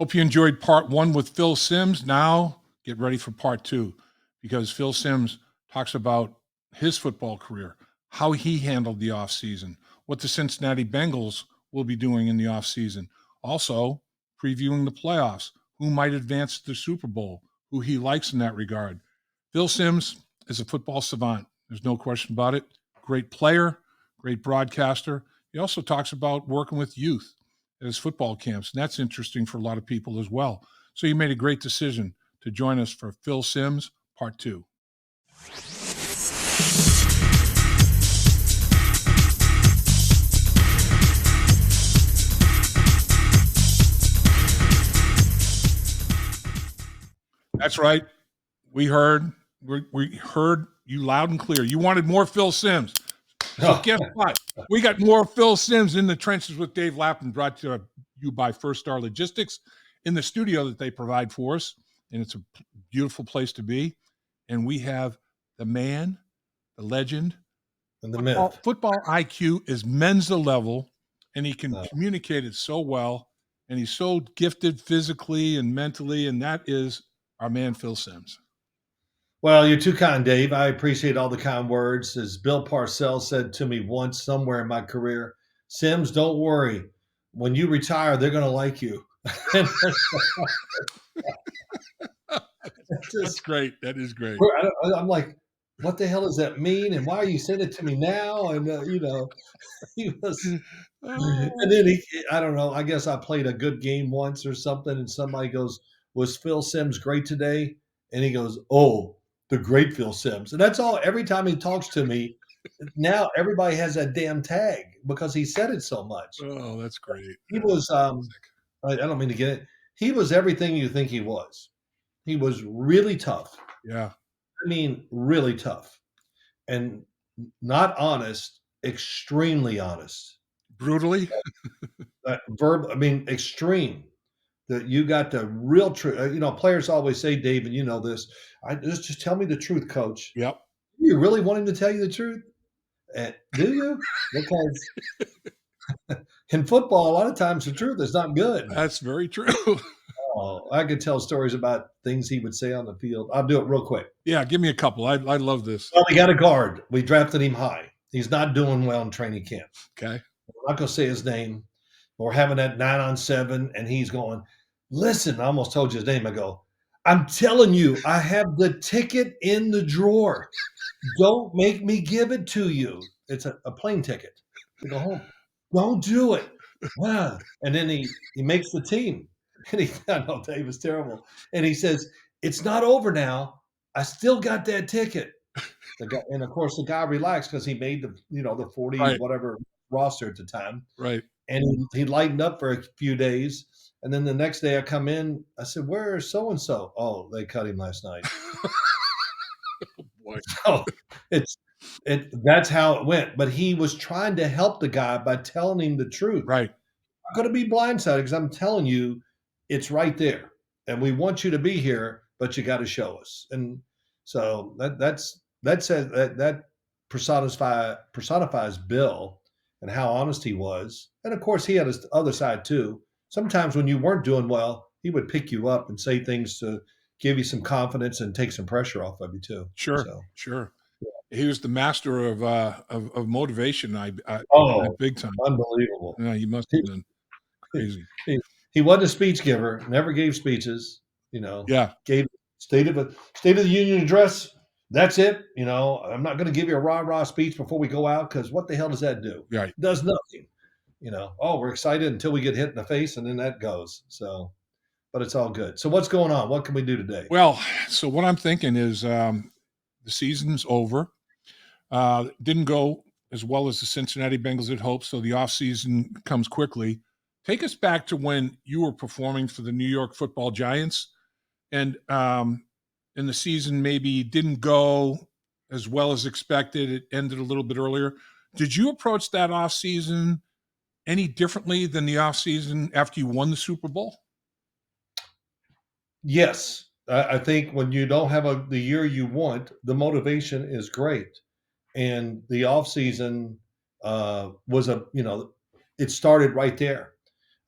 Hope you enjoyed part one with Phil Simms. Now get ready for part two because Phil Simms talks about his football career, how he handled the offseason, what the Cincinnati Bengals will be doing in the offseason. Also, previewing the playoffs, who might advance to the Super Bowl, who he likes in that regard. Phil Simms is a football savant. There's no question about it. Great player, great broadcaster. He also talks about working with youth at his football camps, and that's interesting for a lot of people as well. So you made a great decision to join us for Phil Simms Part 2. That's right. We heard you loud and clear. You wanted more Phil Simms. So guess what? We got more Phil Simms in the trenches with Dave Lapham, brought to you by First Star Logistics in the studio that they provide for us. And it's a beautiful place to be. And we have the man, the legend, and the myth. Football IQ is Mensa level, and he can communicate it so well. And he's so gifted physically and mentally. And that is our man, Phil Simms. Well, you're too kind, Dave. I appreciate all the kind words. As Bill Parcells said to me once somewhere in my career, Simms, don't worry. When you retire, they're going to like you. That's great. That is great. I'm like, what the hell does that mean? And why are you sending it to me now? And, he was, and then I don't know, I guess I played a good game once or something. And somebody goes, was Phil Simms great today? And he goes, oh, the great Phil Simms. And that's all. Every time he talks to me, now everybody has that damn tag because he said it so much. Oh, that's great. He was, I don't mean to get it. He was everything you think he was. He was really tough. Yeah. I mean, really tough. And not honest, extremely honest. Brutally? Extreme. That you got the real truth. Players always say, Dave, and you know this, just tell me the truth, coach. Yep. You really want him to tell you the truth? Do you? Because in football, a lot of times the truth is not good. That's very true. I could tell stories about things he would say on the field. I'll do it real quick. Yeah, give me a couple. I love this. Well, we got a guard. We drafted him high. He's not doing well in training camp. Okay. I'm not going to say his name. We're having that 9-on-7, and he's going, listen, I almost told you his name. I go, I'm telling you, I have the ticket in the drawer. Don't make me give it to you. It's a plane ticket to go home. Don't do it. Wow. And then he makes the team. And I know Dave is terrible. And he says, it's not over now. I still got that ticket. And of course, the guy relaxed because he made the 40 whatever roster at the time. Right. And he lightened up for a few days. And then the next day I come in, I said, where is so-and-so? Oh, they cut him last night. So that's how it went. But he was trying to help the guy by telling him the truth. Right. I'm going to be blindsided because I'm telling you, it's right there. And we want you to be here, but you got to show us. And so that personifies Bill and how honest he was. And of course, he had his other side too. Sometimes when you weren't doing well, he would pick you up and say things to give you some confidence and take some pressure off of you too. Sure. Yeah. He was the master of motivation. Big time. Unbelievable. Yeah, he must have been crazy. He wasn't a speech giver. Never gave speeches. Yeah. Gave State of the Union address. That's it. I'm not going to give you a rah-rah speech before we go out because what the hell does that do? Right. It does nothing. We're excited until we get hit in the face and then that goes. So, but it's all good. So what's going on? What can we do today? Well, so what I'm thinking is the season's over. Didn't go as well as the Cincinnati Bengals had hoped, so the offseason comes quickly. Take us back to when you were performing for the New York Football Giants, and in the season maybe didn't go as well as expected. It ended a little bit earlier. Did you approach that offseason any differently than the offseason after you won the Super Bowl? Yes. I think when you don't have the year you want, the motivation is great. And the offseason was it started right there.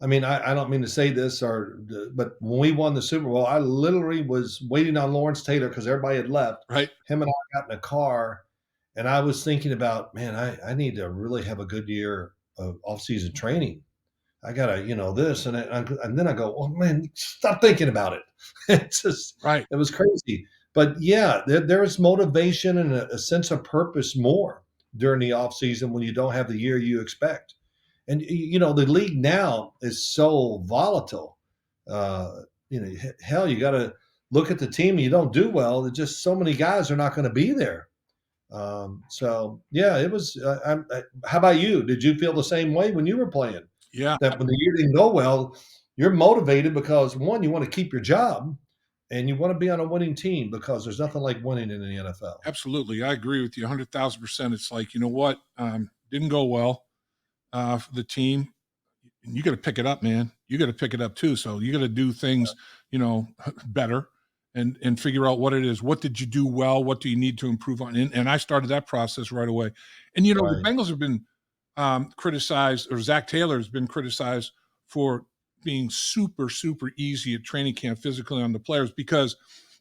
I mean, I don't mean to say this, but when we won the Super Bowl, I literally was waiting on Lawrence Taylor because everybody had left. Right. Him and I got in a car, and I was thinking about, man, I need to really have a good year of off-season training. I gotta, this and then I go, oh man, stop thinking about it. It's just, Right. it was crazy. But yeah, there is motivation and a sense of purpose more during the off season when you don't have the year you expect. And the league now is so volatile. Uh, hell, you got to look at the team. And you don't do well. There's just so many guys are not going to be there. So yeah, it was. How about you? Did you feel the same way when you were playing? Yeah. That when the year didn't go well, you're motivated because one, you want to keep your job, and you want to be on a winning team because there's nothing like winning in the NFL. Absolutely. I agree with you 100,000%. It's like, you know what? Didn't go well for the team. And you got to pick it up, man. You got to pick it up too. So you got to do things, better and figure out what it is. What did you do well? What do you need to improve on? And I started that process right away. And, the Right. Bengals have been criticized, or Zac Taylor has been criticized for being super, super easy at training camp physically on the players because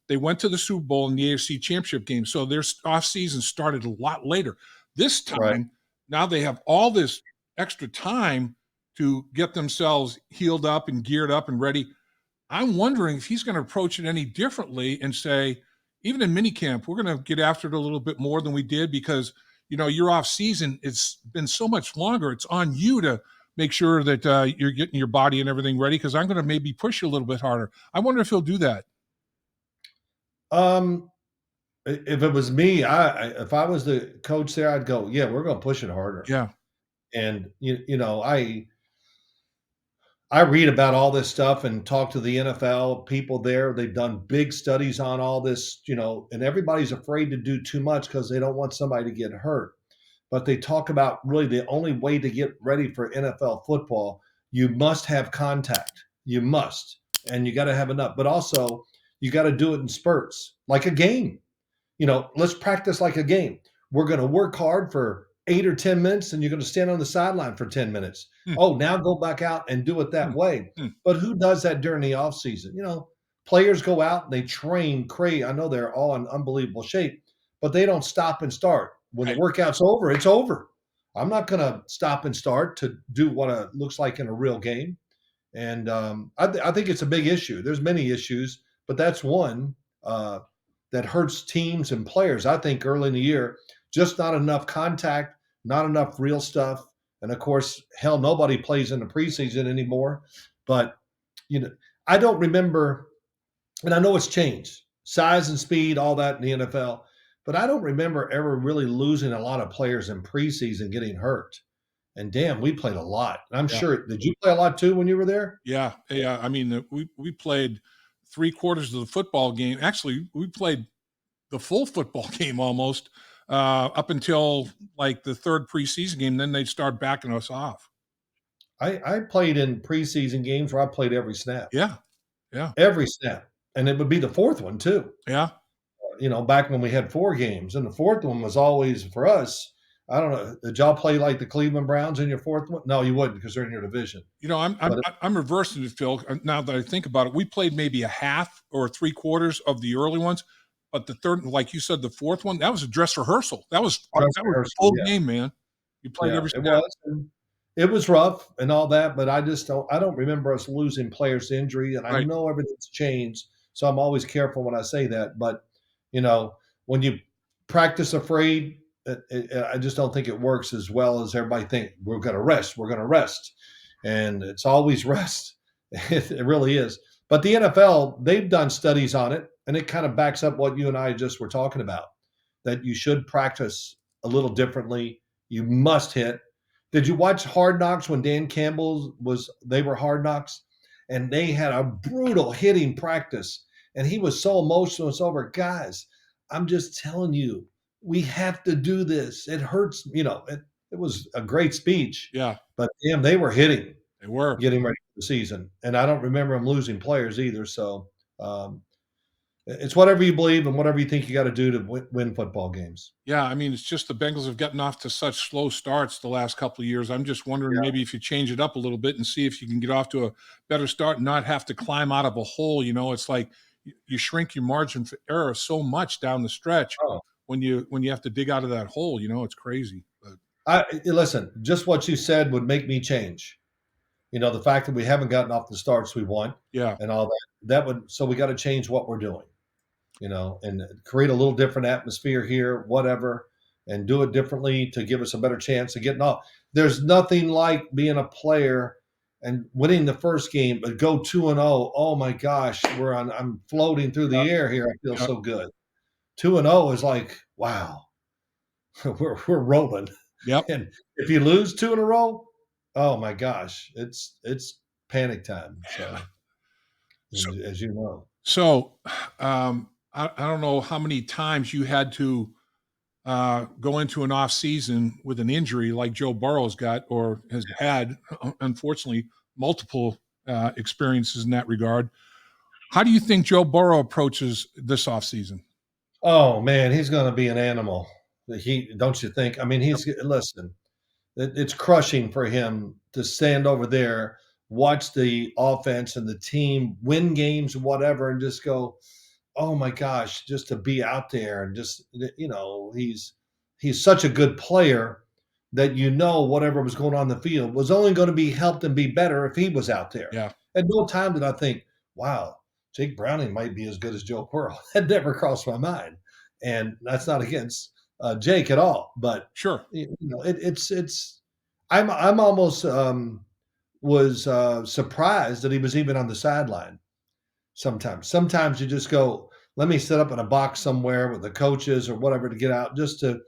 they went to the Super Bowl and the AFC Championship game. So their offseason started a lot later. This Right. time, now they have all this extra time to get themselves healed up and geared up and ready. I'm wondering if he's going to approach it any differently and say, even in minicamp, we're going to get after it a little bit more than we did because, your off season, it's been so much longer. It's on you to make sure that you're getting your body and everything ready because I'm going to maybe push you a little bit harder. I wonder if he'll do that. If it was me, if I was the coach there, I'd go, yeah, we're going to push it harder. Yeah. And I read about all this stuff and talk to the NFL people there. They've done big studies on all this, and everybody's afraid to do too much because they don't want somebody to get hurt. But they talk about really the only way to get ready for NFL football, you must have contact. You must. And you got to have enough. But also, you got to do it in spurts, like a game. Let's practice like a game. We're going to work hard for 8 or 10 minutes, and you're going to stand on the sideline for 10 minutes. Hmm. Oh, now go back out and do it that Hmm. way. Hmm. But who does that during the off season? Players go out, they train crazy. I know they're all in unbelievable shape, but they don't stop and start. When the Right. workout's over, it's over. I'm not going to stop and start to do what it looks like in a real game. And I think it's a big issue. There's many issues, but that's one that hurts teams and players. I think early in the year, just not enough contact, not enough real stuff. And of course, hell, nobody plays in the preseason anymore. But, I don't remember, and I know it's changed, size and speed, all that in the NFL. But I don't remember ever really losing a lot of players in preseason getting hurt. And damn, we played a lot. I'm Yeah. sure. Did you play a lot too when you were there? Yeah. Yeah. I mean, we played 3/4 of the football game. Actually, we played the full football game almost up until like the third preseason game. Then they'd start backing us off. I played in preseason games where I played every snap, Yeah. Yeah. every snap, and it would be the fourth one too. Yeah. Back when we had 4 games, and the fourth one was always for us. I don't know. Did y'all play like the Cleveland Browns in your fourth one? No, you wouldn't because they're in your division. I'm reversing it, Phil. Now that I think about it, we played maybe a half or 3/4 of the early ones, but the third, like you said, the fourth one, that was a dress rehearsal. That was Dress a rehearsal, full yeah. game, man. You played Yeah, every it snap. was. And it was rough and all that, but I don't remember us losing players to injury, and I Right. know everything's changed, so I'm always careful when I say that. But when you practice afraid, I just don't think it works as well as everybody think. We're going to rest. We're going to rest, and it's always rest. It really is. But the NFL, they've done studies on it, and it kind of backs up what you and I just were talking about. That you should practice a little differently. You must hit. Did you watch Hard Knocks when Dan Campbell they were Hard Knocks? And they had a brutal hitting practice. And he was so emotional. It's over. Guys, I'm just telling you, we have to do this. It hurts. It was a great speech, Yeah, but damn, they were hitting, they were. getting ready for the season. And I don't remember them losing players either. So, um, It's whatever you believe and whatever you think you got to do to win football games. Yeah, I mean, it's just the Bengals have gotten off to such slow starts the last couple of years. I'm just wondering Yeah. maybe if you change it up a little bit and see if you can get off to a better start and not have to climb out of a hole. It's like you shrink your margin for error so much down the stretch Oh, when you have to dig out of that hole. It's crazy. But listen. Just what you said would make me change. The fact that we haven't gotten off the starts we want yeah, and all that would. So we got to change what we're doing. And create a little different atmosphere here, whatever, and do it differently to give us a better chance of getting off. There's nothing like being a player and winning the first game, but go 2-0. Oh my gosh, I'm floating through the air here. I feel yeah, so good. 2-0 is like, wow, we're rolling. yep. And if you lose two in a row, oh my gosh, it's panic time. So So, as you know. so I don't know how many times you had to go into an off season with an injury like Joe Burrow's got or has had, unfortunately, multiple experiences in that regard. How do you think Joe Burrow approaches this offseason? Oh man, he's going to be an animal. He don't you think? I mean, Yep. listen. It's crushing for him to stand over there, watch the offense and the team win games, whatever, and just go, "Oh my gosh!" Just to be out there and just he's such a good player that whatever was going on in the field was only going to be helped and be better if he was out there. Yeah, At no time did I think, "Wow, Jake Browning might be as good as Joe Burrow." That never crossed my mind, and that's not against Jake at all, but sure. it's. I'm almost was surprised that he was even on the sideline. Sometimes you just go, let me set up in a box somewhere with the coaches or whatever to get out, just to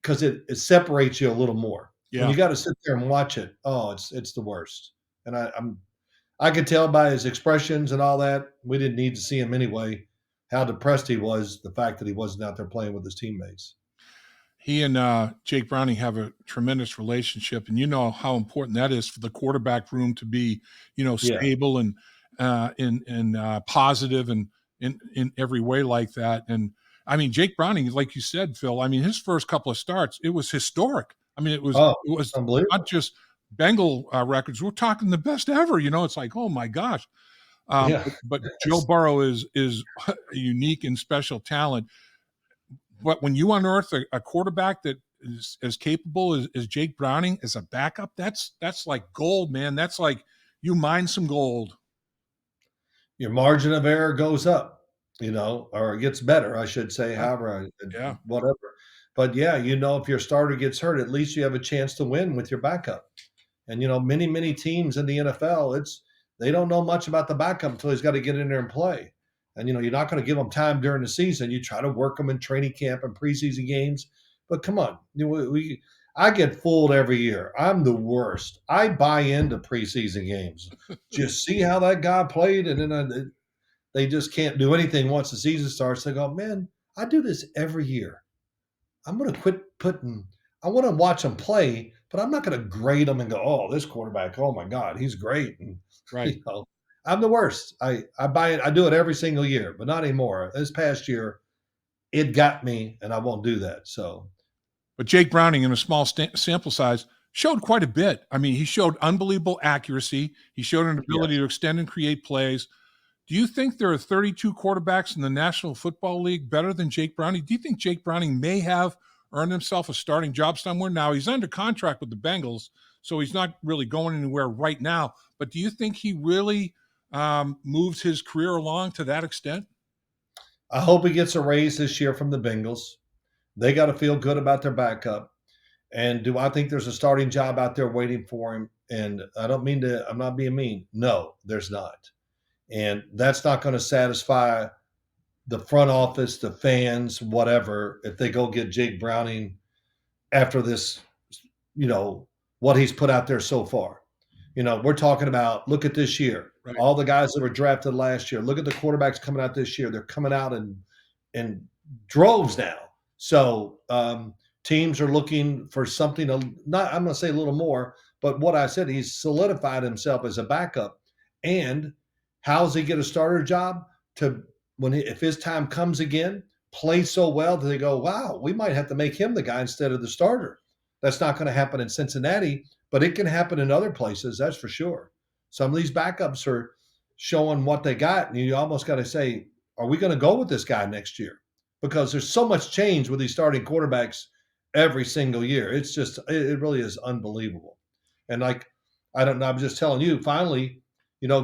because it separates you a little more. When Yeah. you got to sit there and watch it, oh, it's the worst. And I could tell by his expressions and all that. We didn't need to see him anyway. How depressed he was, the fact that he wasn't out there playing with his teammates. He and Jake Browning have a tremendous relationship, and you know how important that is for the quarterback room to be, Yeah. stable and positive and in every way like that. And I mean, Jake Browning, like you said, Phil. I mean, his first couple of starts, it was historic. I mean, it was Oh, it was not unbelievable. just Bengal records. We're talking the best ever. It's like, oh my gosh. Yeah. But Joe Burrow is a unique and special talent. But when you unearth a quarterback that is as capable as Jake Browning as a backup, that's like gold, man. That's like you mine some gold. Your margin of error goes up, or it gets better, I should say, Yeah, however, yeah, whatever. But yeah, if your starter gets hurt, at least you have a chance to win with your backup. And many, many teams in the NFL, they don't know much about the backup until he's got to get in there and play. And you're not going to give them time during the season. You try to work them in training camp and preseason games. But come on, I get fooled every year. I'm the worst. I buy into preseason games. Just see how that guy played, and then they just can't do anything once the season starts. They go, man, I do this every year. I'm going to quit putting. I want to watch them play, but I'm not going to grade them and go, "Oh, this quarterback, oh my God, he's great." And right. you know, I'm the worst. I buy it. I do it every single year, but not anymore. This past year, it got me, and I won't do that. So But Jake Browning, in a small sample size, showed quite a bit. I mean, he showed unbelievable accuracy. He showed an ability yes, to extend and create plays. Do you think there are 32 quarterbacks in the National Football League better than Jake Browning? Do you think Jake Browning may have earned himself a starting job somewhere? Now, he's under contract with the Bengals, so he's not really going anywhere right now. But do you think he really moves his career along to that extent? I hope he gets a raise this year from the Bengals. They got to feel good about their backup. And do I think there's a starting job out there waiting for him? And I don't mean to. I'm not being mean. No, there's not. And that's not going to satisfy the front office, the fans, whatever, if they go get Jake Browning after this, you know, what he's put out there so far. We're talking about look at this year. Right. All the guys that were drafted last year. Look at the quarterbacks coming out this year. They're coming out in droves now. So teams are looking for something. Not I'm going to say a little more, but what I said, he's solidified himself as a backup. And how's he get a starter job? To if his time comes again, play so well that they go, wow, we might have to make him the guy instead of the starter. That's not going to happen in Cincinnati, but it can happen in other places, that's for sure. Some of these backups are showing what they got, and you almost got to say, are we going to go with this guy next year? Because there's so much change with these starting quarterbacks every single year. It's just, it really is unbelievable. And like, I don't know, I'm just telling you, finally,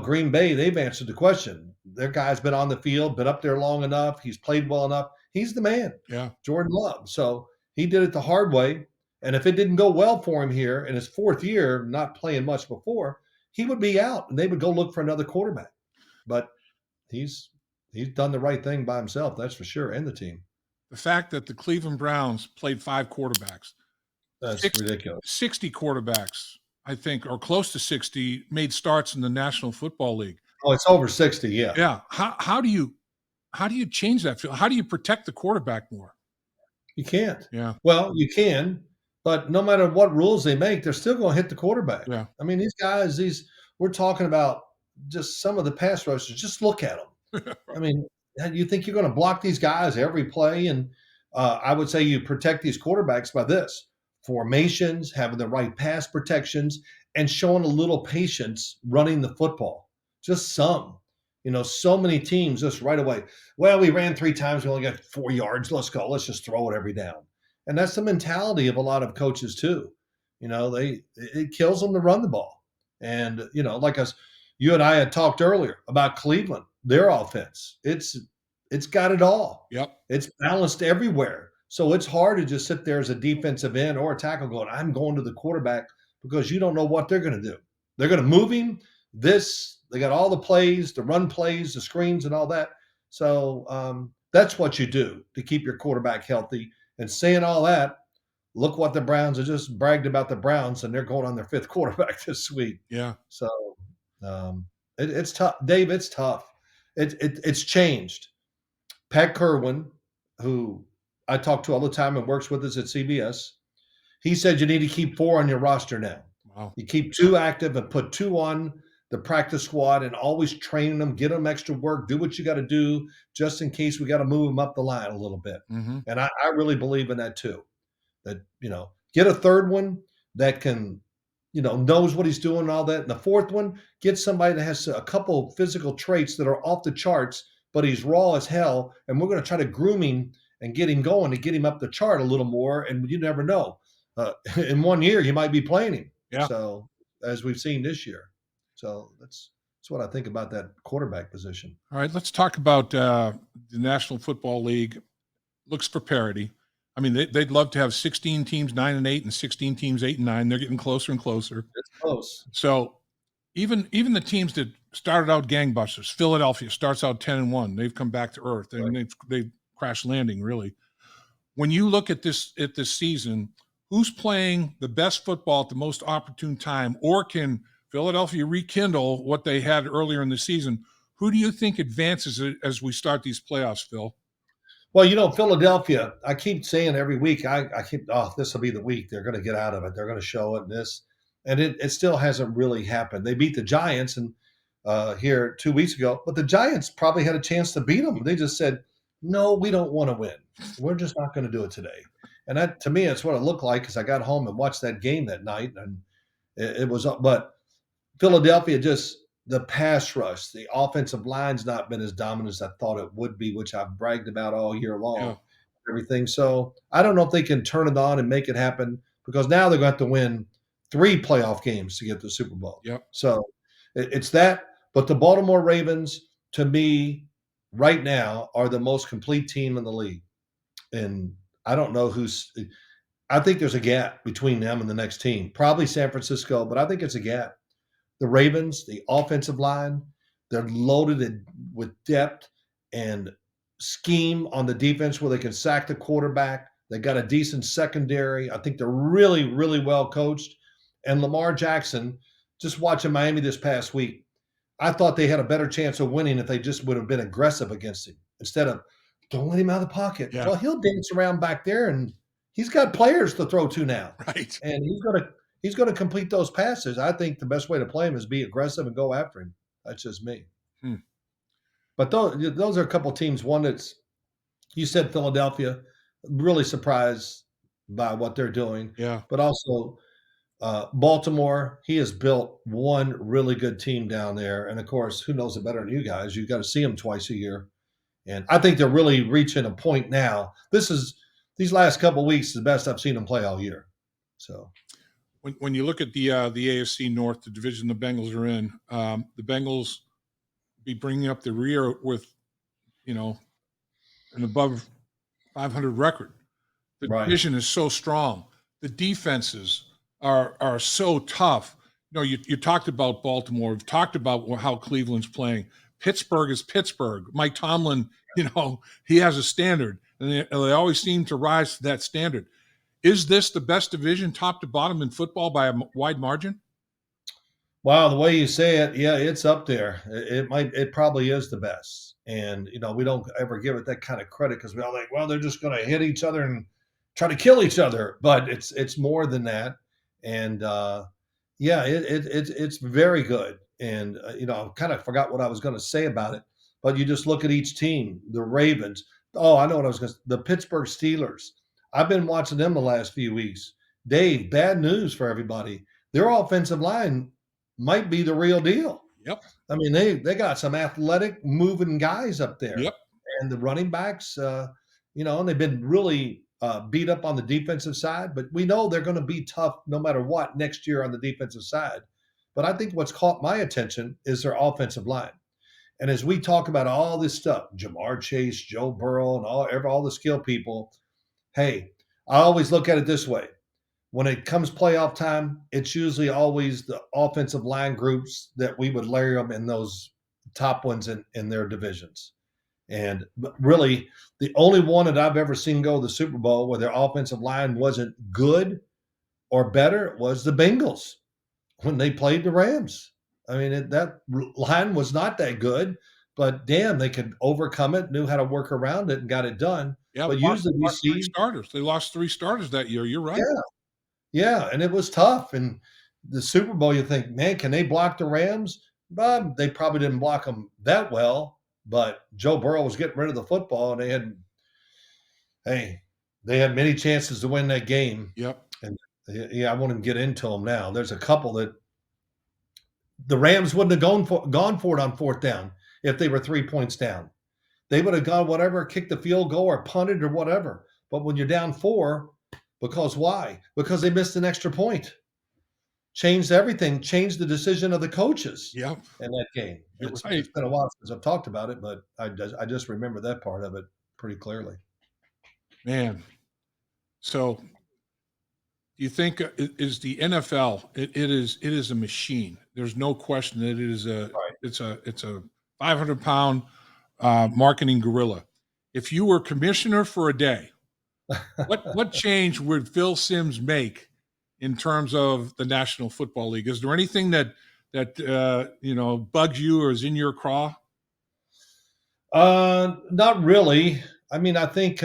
Green Bay, they've answered the question. Their guy's been on the field, been up there long enough. He's played well enough. He's the man, Yeah. Jordan Love. So he did it the hard way. And if it didn't go well for him here in his fourth year, not playing much before, he would be out and they would go look for another quarterback. But he's done the right thing by himself, that's for sure, and the team. The fact that the Cleveland Browns played 5 quarterbacks, That's ridiculous. 60 quarterbacks, I think, or close to 60, made starts in the National Football League. Oh, it's over 60, yeah. Yeah. How do you change that? How do you protect the quarterback more? You can't. Yeah. Well, you can, but no matter what rules they make, they're still going to hit the quarterback. Yeah. I mean, these guys, we're talking about just some of the pass rushers. Just look at them. I mean, you think you're going to block these guys every play? And I would say you protect these quarterbacks by this: formations, having the right pass protections, and showing a little patience running the football. Just some. So many teams just right away, well, we ran 3 times, we only got 4 yards. Let's go. Let's just throw it every down. And that's the mentality of a lot of coaches too. It kills them to run the ball. And, like you and I had talked earlier about Cleveland, their offense. It's got it all. Yep. It's balanced everywhere. So it's hard to just sit there as a defensive end or a tackle going, I'm going to the quarterback, because you don't know what they're going to do. They're going to move him. They got all the plays, the run plays, the screens, and all that. So that's what you do to keep your quarterback healthy. And saying all that, look what the Browns have just bragged about the Browns, and they're going on their 5th quarterback this week. Yeah. So it's tough, Dave. It's tough. It's changed. Pat Kerwin, who I talk to all the time and works with us at CBS, he said you need to keep 4 on your roster now. Wow. You keep 2 active and put 2 on the practice squad and always train them, get them extra work, do what you got to do just in case we got to move them up the line a little bit. Mm-hmm. And I really believe in that too. That, get a 3rd one that can, knows what he's doing and all that. And the 4th one, get somebody that has a couple physical traits that are off the charts, but he's raw as hell. And we're going to try to groom him and get him going to get him up the chart a little more. And you never know. In 1 year, you might be playing him. Yeah. So as we've seen this year. So that's what I think about that quarterback position. All right, let's talk about the National Football League. Looks for parity. I mean, they'd love to have 16 teams 9-8 and 16 teams 8-9. They're getting closer and closer. It's close. So even the teams that started out gangbusters, Philadelphia starts out 10-1. They've come back to earth, and Right. they've crashed landing, really. When you look at this season, who's playing the best football at the most opportune time, or can Philadelphia rekindle what they had earlier in the season? Who do you think advances as we start these playoffs, Phil? Well, Philadelphia, I keep saying every week, this will be the week they're going to get out of it. They're going to show it and it still hasn't really happened. They beat the Giants and here 2 weeks ago, but the Giants probably had a chance to beat them. They just said, no, we don't want to win. We're just not going to do it today. And that, to me, that's what it looked like, because I got home and watched that game that night, and it was, but Philadelphia, just the pass rush, the offensive line's not been as dominant as I thought it would be, which I've bragged about all year long. Yeah. Everything. So I don't know if they can turn it on and make it happen, because now they're going to have to win 3 playoff games to get the Super Bowl. Yep. So it's that. But the Baltimore Ravens, to me, right now, are the most complete team in the league. And I don't know I think there's a gap between them and the next team. Probably San Francisco, but I think it's a gap. The Ravens, the offensive line, they're loaded with depth and scheme on the defense where they can sack the quarterback. They got a decent secondary. I think they're really, really well coached. And Lamar Jackson, just watching Miami this past week, I thought they had a better chance of winning if they just would have been aggressive against him instead of don't let him out of the pocket. Yeah. Well, he'll dance around back there, and he's got players to throw to now. Right. And he's going to complete those passes. I think the best way to play him is be aggressive and go after him. That's just me. But those are a couple teams. One that's you said Philadelphia, really surprised by what they're doing, Yeah. but also Baltimore. He has built one really good team down there, and of course, who knows it better than you guys? You've got to see them twice a year, and I think they're really reaching a point now. These last couple weeks the best I've seen them play all year. So When you look at the AFC North, the division the Bengals are in, the Bengals be bringing up the rear with, an above 500 record. The right, division is so strong. The defenses are so tough. You talked about Baltimore. We've talked about how Cleveland's playing. Pittsburgh is Pittsburgh. Mike Tomlin, he has a standard, and they always seem to rise to that standard. Is this the best division, top to bottom, in football by a wide margin? wow, the way you say it, yeah, it's up there. It probably is the best, and we don't ever give it that kind of credit because we all think, well, they're just going to hit each other and try to kill each other, but it's more than that, and yeah, it's very good. And I kind of forgot what I was going to say about it, but you just look at each team. The Ravens. Oh, I know what I was going to. The Pittsburgh Steelers. I've been watching them the last few weeks. Dave, bad news for everybody. Their offensive line might be the real deal. Yep. I mean, they got some athletic, moving guys up there, Yep. and the running backs. And they've been really beat up on the defensive side, but we know they're going to be tough no matter what next year on the defensive side. But I think what's caught my attention is their offensive line. And as we talk about all this stuff, Jamar Chase, Joe Burrow, and all the skill people, hey, I always look at it this way. When it comes playoff time, it's usually always the offensive line groups that we would layer them in those top ones in their divisions. And really, the only one that I've ever seen go to the Super Bowl where their offensive line wasn't good or better was the Bengals when they played the Rams. I mean, that line was not that good, but damn, they could overcome it, knew how to work around it, and got it done. Yeah, But usually we lost three see, starters. They lost three starters that year. You're right. yeah, yeah, and it was tough. And the Super Bowl, you think, man, can they block the Rams? But they probably didn't block them that well. But Joe Burrow was getting rid of the football, and they had many chances to win that game. Yep. And yeah, I won't even get into them now. There's a couple that the Rams wouldn't have gone for it on fourth down if they were 3 points down. They would have gone whatever, kicked the field goal or punted or whatever. But when you're down 4, because why? Because they missed an extra point. Changed everything, changed the decision of the coaches Yep. in that game. You're It's right. been a while since I've talked about it, but I just remember that part of it pretty clearly. Man. So you think is the NFL? It is a machine. There's no question that it is Right. it's a 500-pound marketing gorilla. If you were commissioner for a day, what change would Phil Simms make in terms of the National Football League? Is there anything that bugs you or is in your craw? Not really. I mean, I think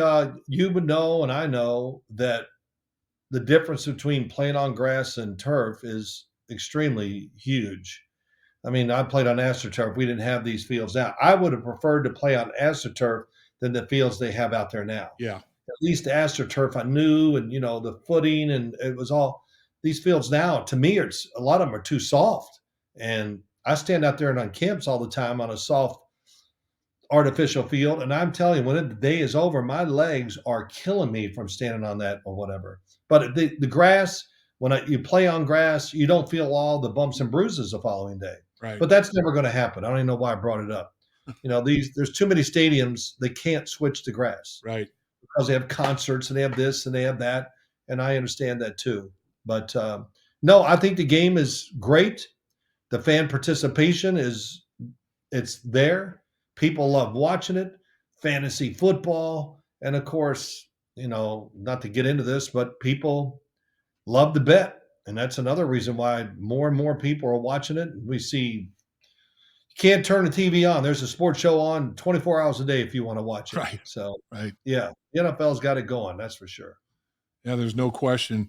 you would know, and I know that the difference between playing on grass and turf is extremely huge. I mean, I played on AstroTurf. We didn't have these fields now. I would have preferred to play on AstroTurf than the fields they have out there now. Yeah. At least AstroTurf I knew, and the footing, and it was all these fields now. To me, it's a lot of them are too soft, and I stand out there and on camps all the time on a soft artificial field, and I'm telling you, when the day is over, my legs are killing me from standing on that or whatever. But the grass, when you play on grass, you don't feel all the bumps and bruises the following day. Right. But that's never going to happen. I don't even know why I brought it up. There's too many stadiums, they can't switch to grass Right. because they have concerts and they have this and they have that, and I understand that too. But no, I think the game is great. The fan participation it's there. People love watching it. Fantasy football, and of course, not to get into this, but people love to bet, and that's another reason why more and more people are watching it. We see you can't turn the TV on. There's a sports show on 24 hours a day if you want to watch it. Right. So, Right. yeah, the NFL's got it going. That's for sure. Yeah, there's no question.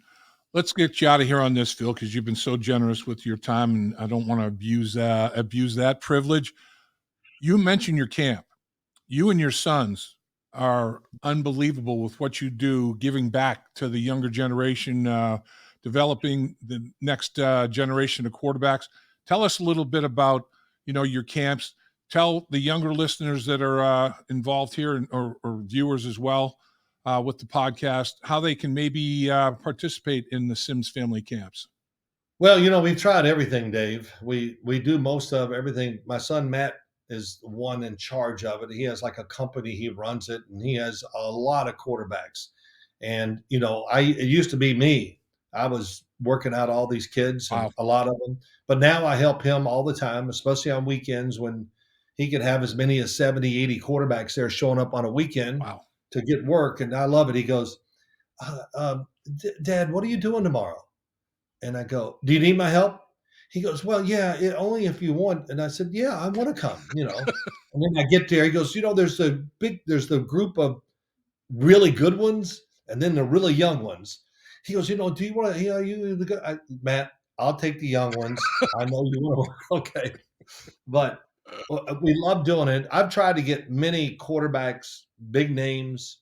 Let's get you out of here on this, Phil, because you've been so generous with your time, and I don't want to abuse that privilege. You mentioned your camp. You and your sons are unbelievable with what you do, giving back to the younger generation, developing the next generation of quarterbacks. Tell us a little bit about, your camps. Tell the younger listeners that are involved here or viewers as well with the podcast how they can maybe participate in the Sims family camps. Well, we've tried everything, Dave. We do most of everything. My son Matt is the one in charge of it. He has like a company, he runs it, and he has a lot of quarterbacks. And it used to be me. I was working out all these kids and Wow. a lot of them, but now I help him all the time, especially on weekends when he can have as many as 70, 80 quarterbacks there showing up on a weekend Wow. to get work. And I love it. He goes, Dad, what are you doing tomorrow? And I go, do you need my help? He goes, well, yeah, only if you want. And I said, yeah, I want to come, And then I get there. He goes, there's the group of really good ones and then the really young ones. He goes, do you want to, you the good? Matt, I'll take the young ones. I know you want to. Okay. But we love doing it. I've tried to get many quarterbacks, big names,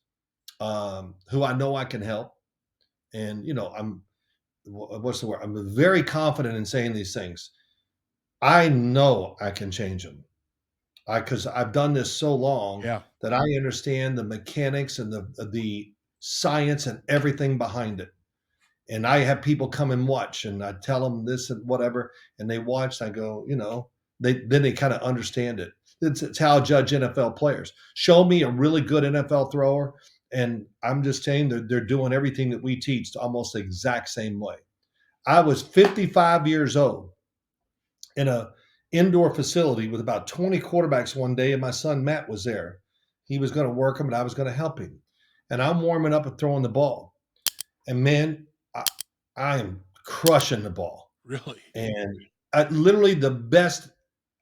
who I know I can help. And, what's the word? I'm very confident in saying these things. I know I can change them because I've done this so long Yeah. that I understand the mechanics and the science and everything behind it. And I have people come and watch, and I tell them this and whatever, and they watch. And I go, they kind of understand it. It's how I judge NFL players. Show me a really good NFL thrower, and I'm just saying that they're doing everything that we teach almost the exact same way. I was 55 years old in a indoor facility with about 20 quarterbacks one day, and my son Matt was there. He was going to work them, and I was going to help him. And I'm warming up and throwing the ball. And man, I am crushing the ball. Really? And literally the best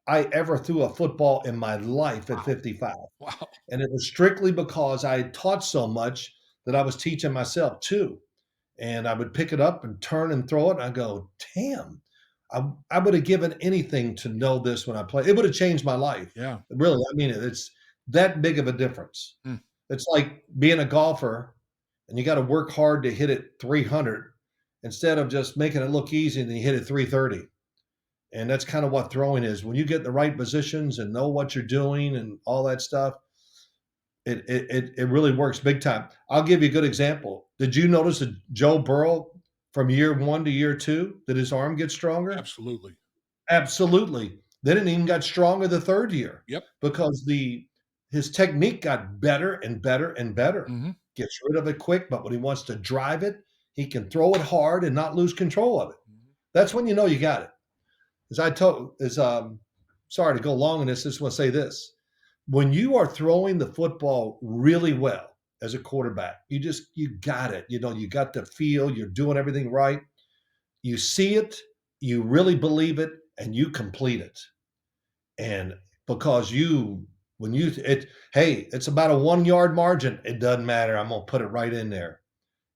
I ever threw a football in my life at 55. Wow. And it was strictly because I had taught so much that I was teaching myself too. And I would pick it up and turn and throw it. And I go, damn, I would have given anything to know this when I played. It would have changed my life. Yeah. Really. I mean, it's that big of a difference. It's like being a golfer and you got to work hard to hit it 300 instead of just making it look easy and then you hit it 330. And that's kind of what throwing is. When you get in the right positions and know what you're doing and all that stuff, it really works big time. I'll give you a good example. Did you notice that Joe Burrow from year 1 to year 2, did his arm get stronger? Absolutely. Absolutely. Then it even got stronger the third year. Yep. Because his technique got better and better and better. Mm-hmm. Gets rid of it quick, but when he wants to drive it, he can throw it hard and not lose control of it. That's when you know you got it. Sorry to go long on this, just want to say this. When you are throwing the football really well as a quarterback, you got it. You got the feel, you're doing everything right. You see it, you really believe it, and you complete it. And because it's about a 1 yard margin. It doesn't matter. I'm going to put it right in there.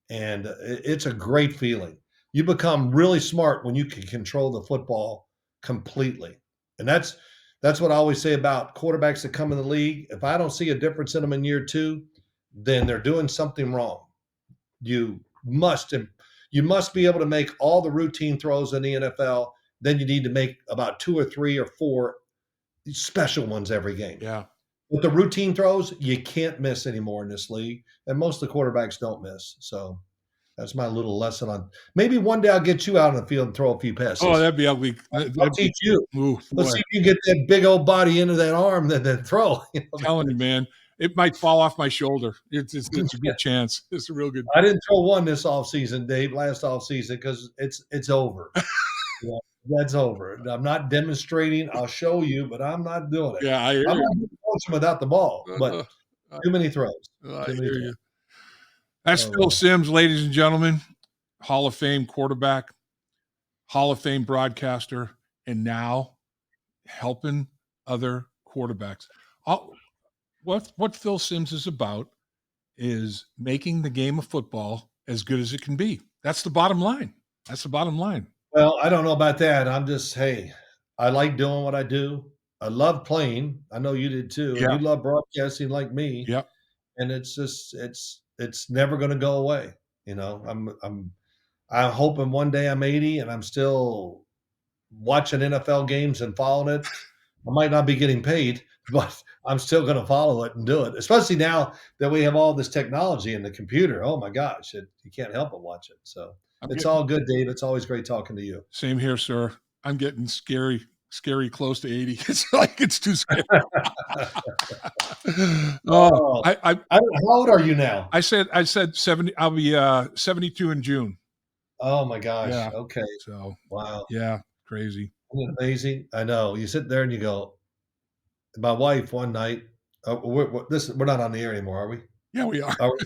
And it's a great feeling. You become really smart when you can control the football completely. And that's what I always say about quarterbacks that come in the league. If I don't see a difference in them in year 2, then they're doing something wrong. You must be able to make all the routine throws in the NFL. Then you need to make about 2 or 3 or 4 special ones every game. Yeah. But the routine throws, you can't miss anymore in this league. And most of the quarterbacks don't miss. So that's my little lesson on. Maybe one day I'll get you out on the field and throw a few passes. Oh, that'd be ugly. I'll teach you. Ooh, Let's see if you can get that big old body into that arm, then throw. I'm telling you, man, it might fall off my shoulder. It's a good chance. It's a real good. I didn't throw one this offseason, Dave, last offseason, because it's over. That's over. I'm not demonstrating. I'll show you, but I'm not doing it. Yeah, I'm not coaching without the ball, but too many throws. I hear you. That's Phil Simms, ladies and gentlemen, Hall of Fame quarterback, Hall of Fame broadcaster, and now helping other quarterbacks. What Phil Simms is about is making the game of football as good as it can be. That's the bottom line. Well, I don't know about that. I'm just, hey, I like doing what I do. I love playing. I know you did too, and Yeah. you love broadcasting like me. Yep. And it's just it's never going to go away. I'm hoping one day I'm 80 and I'm still watching NFL games and following it. I might not be getting paid, but I'm still going to follow it and do it. Especially now that we have all this technology in the computer. Oh my gosh, you can't help but watch it. So it's all good, Dave. It's always great talking to you. Same here, sir. I'm getting scary close to 80. It's like it's too scary. Oh, I how old are you now? I said 70. I'll be 72 in June. Oh my gosh. Yeah. Okay. So Wow. yeah, crazy. Isn't it amazing? I know. You sit there and you go, my wife one night, we're not on the air anymore, are we? Yeah, we are. Are we?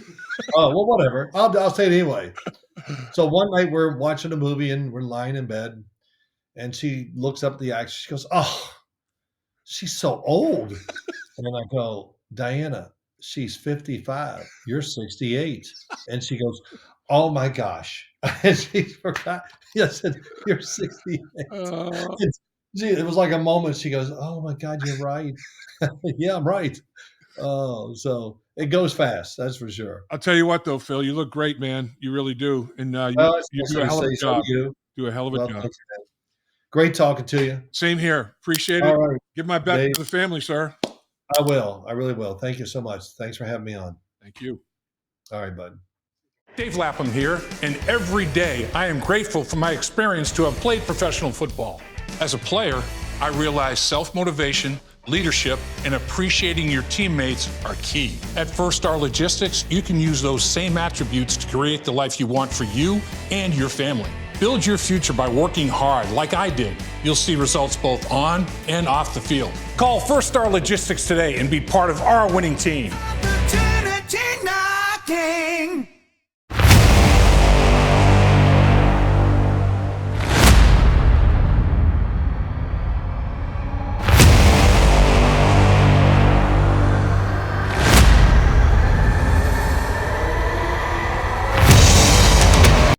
Oh, well, whatever. I'll say it anyway. So one night we're watching a movie and we're lying in bed, and she looks up the action. She goes, "Oh, she's so old." And I go, "Diana, she's 55. You're 68." And she goes, "Oh my gosh." And she forgot. I said, "You're 68." Uh, It was like a moment. She goes, "Oh my God, you're right." Yeah, I'm right. Oh, so it goes fast. That's for sure. I'll tell you what, though, Phil, you look great, man. You really do, and Well, it's you nice do of a you to hell of say a so job. to you. Do a hell of a Well, job. thanks, man. Great talking to you. Same here. Appreciate All it. right, Give my best Dave. to the family, sir. I will. I really will. Thank you so much. Thanks for having me on. Thank you. All right, bud. Dave Lapham here, and every day I am grateful for my experience to have played professional football. As a player, I realized self-motivation, leadership, and appreciating your teammates are key. At First Star Logistics, you can use those same attributes to create the life you want for you and your family. Build your future by working hard like I did. You'll see results both on and off the field. Call First Star Logistics today and be part of our winning team. Opportunity knocking.